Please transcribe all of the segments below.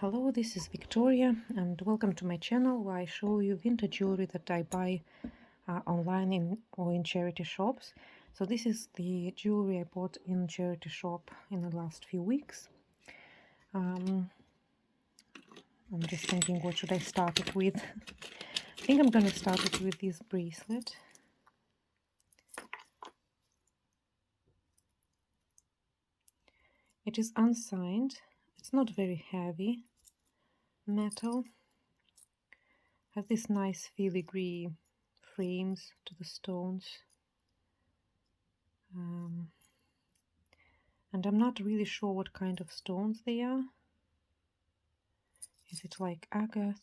Hello, this is Victoria, and welcome to my channel where I show you vintage jewelry that I buy online or in charity shops. So this is the jewelry I bought in charity shop in the last few weeks. I'm just thinking, what should I start it with? I think I'm going to start it with this bracelet. It is unsigned. It's not very heavy metal. Has this nice filigree frames to the stones. And I'm not really sure what kind of stones they are. Is it like agate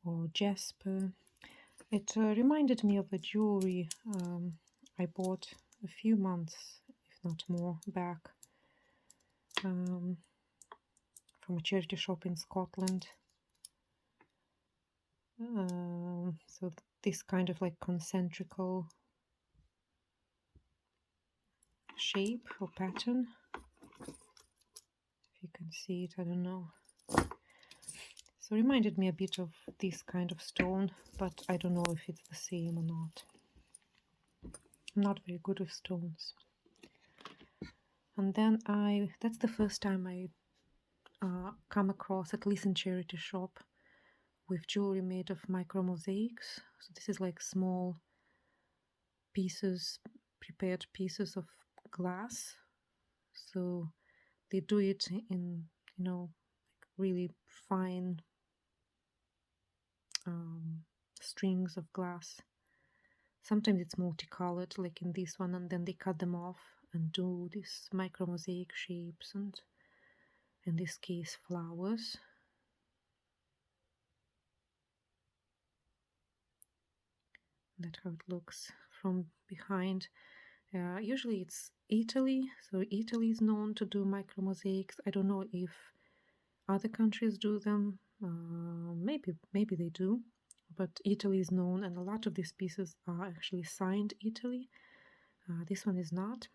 or jasper? It reminded me of a jewelry I bought a few months, if not more, back from a charity shop in Scotland. So this kind of like concentrical shape or pattern. If you can see it, I don't know. So reminded me a bit of this kind of stone, but I don't know if it's the same or not. I'm not very good with stones. And then that's the first time I come across, at least in charity shop, with jewelry made of micro mosaics. So this is like small pieces, prepared pieces of glass. So they do it in, like really fine strings of glass. Sometimes it's multicolored, like in this one, and then they cut them off and do these micro mosaic shapes, and in this case flowers. That's how it looks from behind. Usually it's Italy, so Italy is known to do micro mosaics. I don't know if other countries do them. Maybe they do, but Italy is known, and a lot of these pieces are actually signed Italy. This one is not.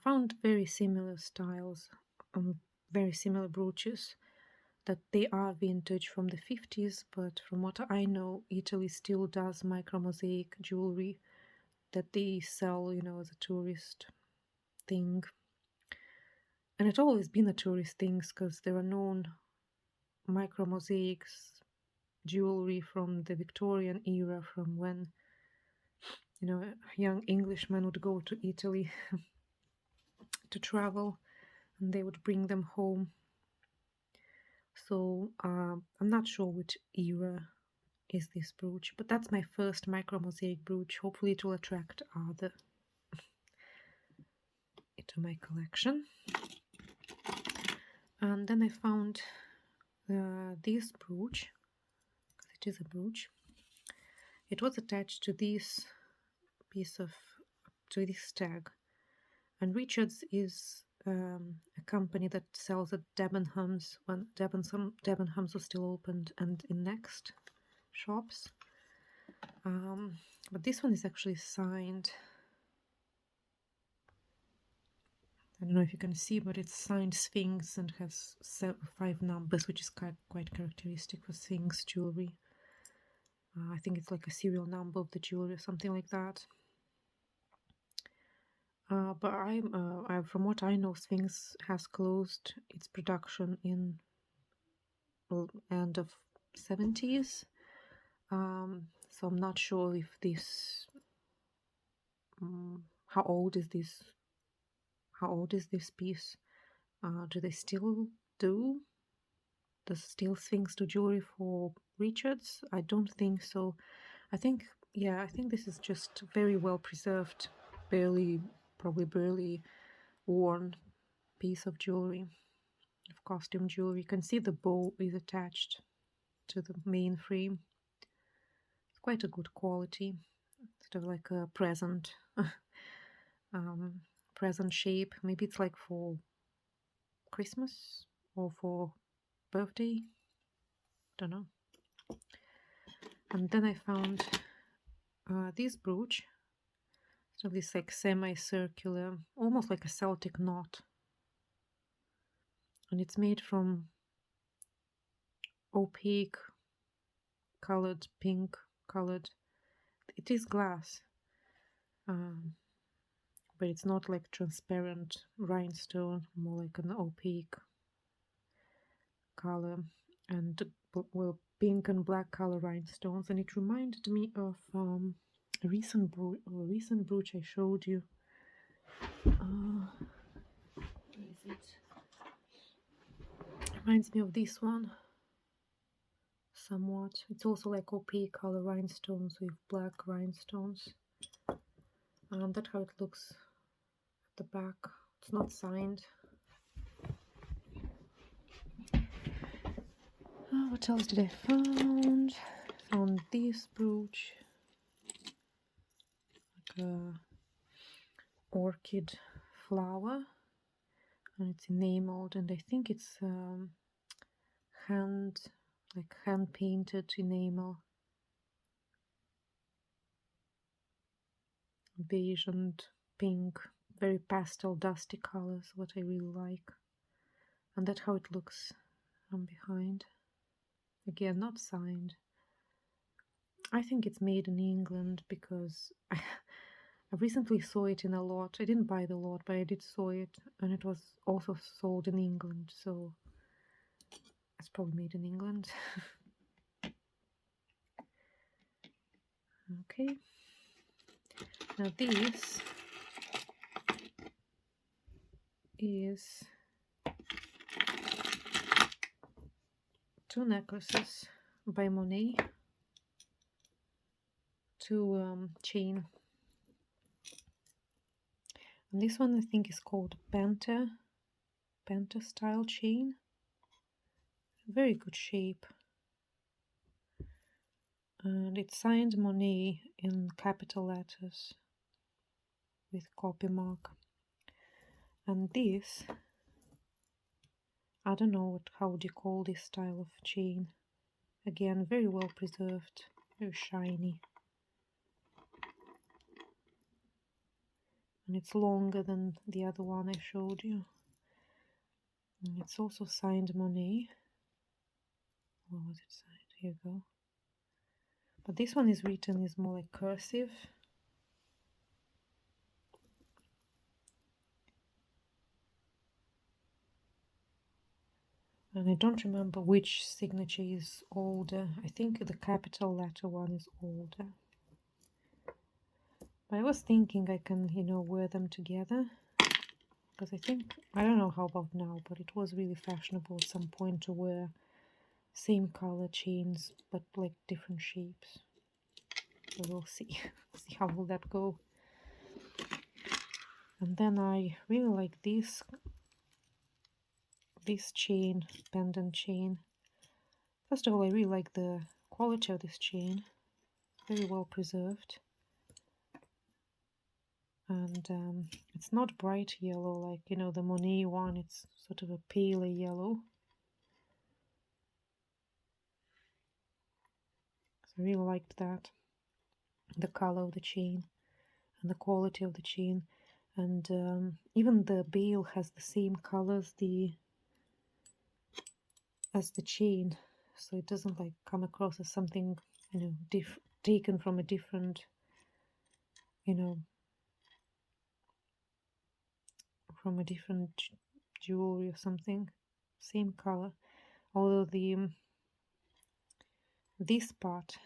Found very similar styles, very similar brooches, that they are vintage from the 50s, but from what I know, Italy still does micro mosaic jewelry that they sell, as a tourist thing. And it's always been a tourist thing because there are known micro mosaics jewelry from the Victorian era, from when, a young Englishman would go to Italy to travel, and they would bring them home. So I'm not sure which era is this brooch, but that's my first micro mosaic brooch. Hopefully it will attract other into my collection. And then I found this brooch, because it is a brooch. It was attached to this to this tag. And Richards is a company that sells at Debenhams, when Debenhams was still opened, and in Next shops. But this one is actually signed. I don't know if you can see, but it's signed Sphinx and has 5 numbers, which is quite characteristic for Sphinx jewelry. I think it's like a serial number of the jewelry or something like that. But from what I know, Sphinx has closed its production in end of 70s. So I'm not sure if this, how old is this piece? Do they still do? Does still Sphinx do jewelry for Richards? I don't think so. I think this is just very well preserved, probably barely worn piece of jewelry, of costume jewelry. You can see the bow is attached to the main frame. It's quite a good quality, sort of like a present present shape. Maybe it's like for Christmas or for birthday, don't know. And then I found this brooch, so this like semicircular, almost like a Celtic knot and it's made from opaque colored, pink colored. It is glass, um, but it's not like transparent rhinestone, more like an opaque color, and well, pink and black color rhinestones. And it reminded me of a recent brooch I showed you. Where is it? Reminds me of this one somewhat. It's also like opaque color rhinestones with black rhinestones. That's how it looks at the back. It's not signed. What else did I found? Found this brooch, like a orchid flower, and it's enameled, and I think it's hand painted enamel, beige and pink, very pastel dusty colors, what I really like. And that's how it looks from behind. Again, not signed. I think it's made in England because I recently saw it in a lot. I didn't buy the lot, but I did saw it, and it was also sold in England, so it's probably made in England. Okay. Now this is 2 necklaces by Monet, 2 chain. And this one I think is called Penta style chain. Very good shape. And it's signed Monet in capital letters with copy mark. And this, I don't know how would you call this style of chain. Again, very well preserved, very shiny. And it's longer than the other one I showed you. And it's also signed Monet. Where was it signed? Here you go. But this one is written is more like cursive. And I don't remember which signature is older. I think the capital letter one is older. But I was thinking I can, wear them together. Because I don't know how about now, but it was really fashionable at some point to wear same color chains, but like different shapes. So we'll see. See how will that go. And then I really like this chain, pendant chain. First of all, I really like the quality of this chain, very well preserved. And it's not bright yellow like, the Monet one, it's sort of a paler yellow. So I really liked that, the color of the chain and the quality of the chain. And even the bail has the same color as the chain, so it doesn't like come across as something taken from a different from a different jewelry or something. Same color, although this part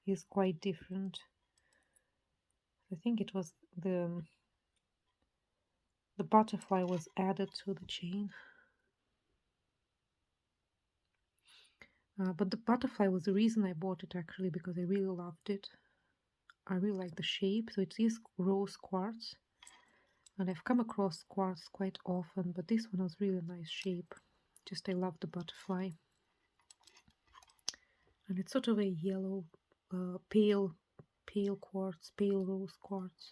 is quite different. I think it was the butterfly was added to the chain. But the butterfly was the reason I bought it, actually, because I really loved it. I really like the shape. So it is rose quartz, and I've come across quartz quite often, but this one was really a nice shape. Just I love the butterfly. And it's sort of a yellow, pale quartz, pale rose quartz.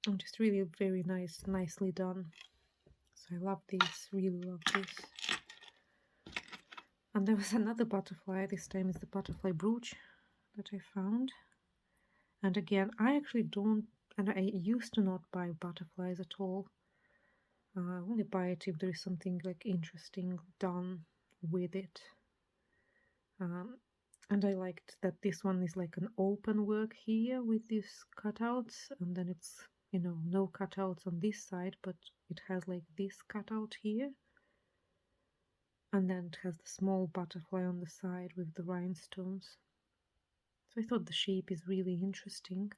And just really very nicely done. So I love this, really love this. And there was another butterfly. This time is the butterfly brooch that I found. And again, I actually don't And I used to not buy butterflies at all. I only buy it if there is something like interesting done with it. Um, and I liked that this one is like an open work here with these cutouts, and then it's, you know, no cutouts on this side, but it has like this cutout here, and then it has the small butterfly on the side with the rhinestones. So I thought the shape is really interesting.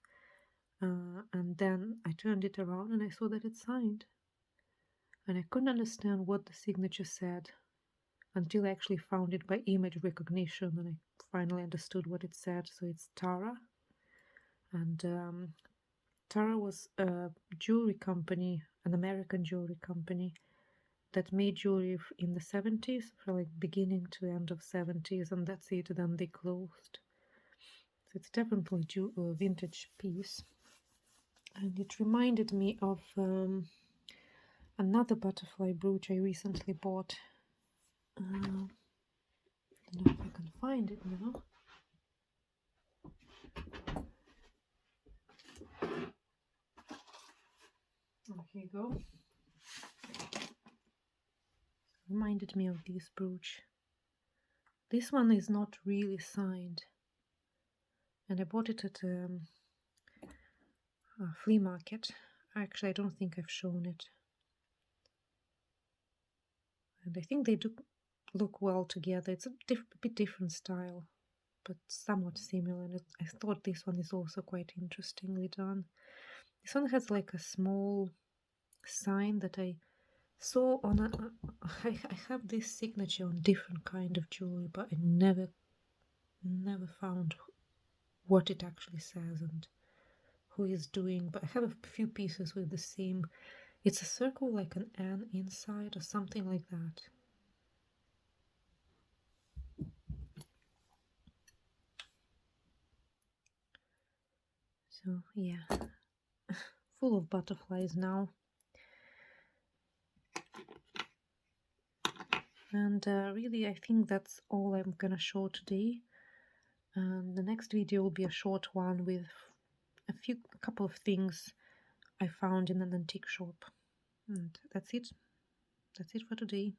And then I turned it around and I saw that it's signed. And I couldn't understand what the signature said until I actually found it by image recognition, and I finally understood what it said. So it's Tara. And Tara was a jewelry company, an American jewelry company that made jewelry in the 70s, from like beginning to end of 70s, and that's it. Then they closed. So it's definitely a vintage piece. And it reminded me of another butterfly brooch I recently bought. I don't know if I can find it now. Oh, here you go. Reminded me of this brooch. This one is not really signed, and I bought it at a flea market. Actually, I don't think I've shown it, and I think they do look well together. It's a bit different style, but somewhat similar, and I thought this one is also quite interestingly done. This one has like a small sign that I saw on a I have this signature on different kind of jewelry, but I never found what it actually says and who is doing. But I have a few pieces with the same. It's a circle like an N inside or something like that. So yeah, full of butterflies now. And really, I think that's all I'm gonna show today. And the next video will be a short one with a couple of things I found in an antique shop. And that's it. That's it for today.